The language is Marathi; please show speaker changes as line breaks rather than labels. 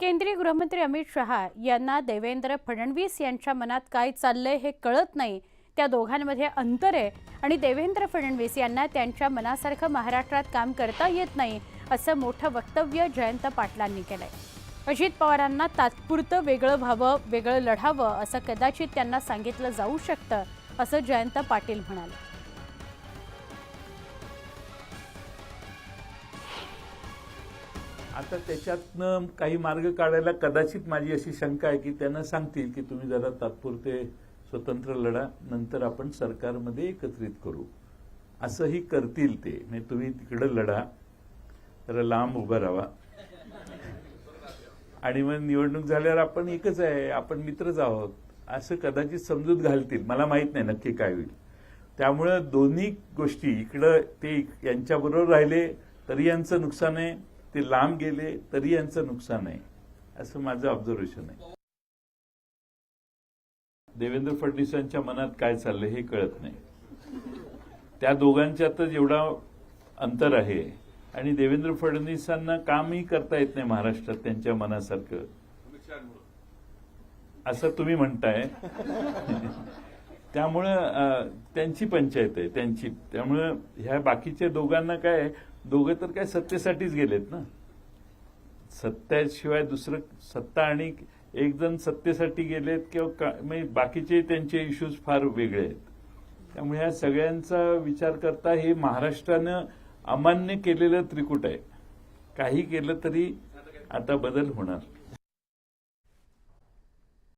केंद्रीय गृहमंत्री अमित शहा यांना देवेंद्र फडणवीस यांच्या मनात काय चाललंय हे कळत नाही. त्या दोघांमध्ये अंतर आहे आणि देवेंद्र फडणवीस यांना त्यांच्या मनासारखं महाराष्ट्रात काम करता येत नाही असं मोठं वक्तव्य जयंत पाटलांनी केलंय. अजित पवारांना तात्पुरतं वेगळं व्हावं, वेगळं लढावं असं कदाचित त्यांना सांगितलं जाऊ शकतं असं जयंत पाटील म्हणाले.
आता त्याच्यातनं काही मार्ग काढायला कदाचित माझी अशी शंका आहे की त्यांना सांगतील की तुम्ही जरा तात्पुरते स्वतंत्र लढा, नंतर आपण सरकारमध्ये एकत्रित करू, असंही करतील ते. म्हणजे तुम्ही तिकडे लढा, जरा लांब उभं राहा आणि मग निवडणूक झाल्यावर आपण एकच आहे, आपण मित्रच आहोत, असं कदाचित समजूत घालतील. मला माहित नाही नक्की काय होईल. त्यामुळे दोन्ही गोष्टी, इकडं ते यांच्याबरोबर राहिले तरी यांचं नुकसान आहे, ते लांब गेले तरी यांचं नुकसान आहे, असं माझं ऑब्झर्वेशन आहे. देवेंद्र फडणवीसांच्या मनात काय चाललंय हे कळत नाही. त्या दोघांच्यातच एवढा अंतर आहे आणि देवेंद्र फडणवीसांना कामही करता येत नाही महाराष्ट्रात त्यांच्या मनासारखं, असं तुम्ही म्हणताय. त्यामुळं त्यांची पंचायत आहे त्यांची. त्यामुळं ह्या बाकीच्या दोघांना काय, दोघं तर काय सत्तेसाठीच गेलेत ना. सत्तेशिवाय दुसरं, सत्ता आणि एक जण सत्तेसाठी गेलेत किंवा बाकीचे त्यांचे इश्यूज फार वेगळे आहेत. त्यामुळे ह्या सगळ्यांचा विचार करता हे महाराष्ट्रानं अमान्य केलेलं त्रिकूट आहे. काही केलं तरी आता बदल होणार.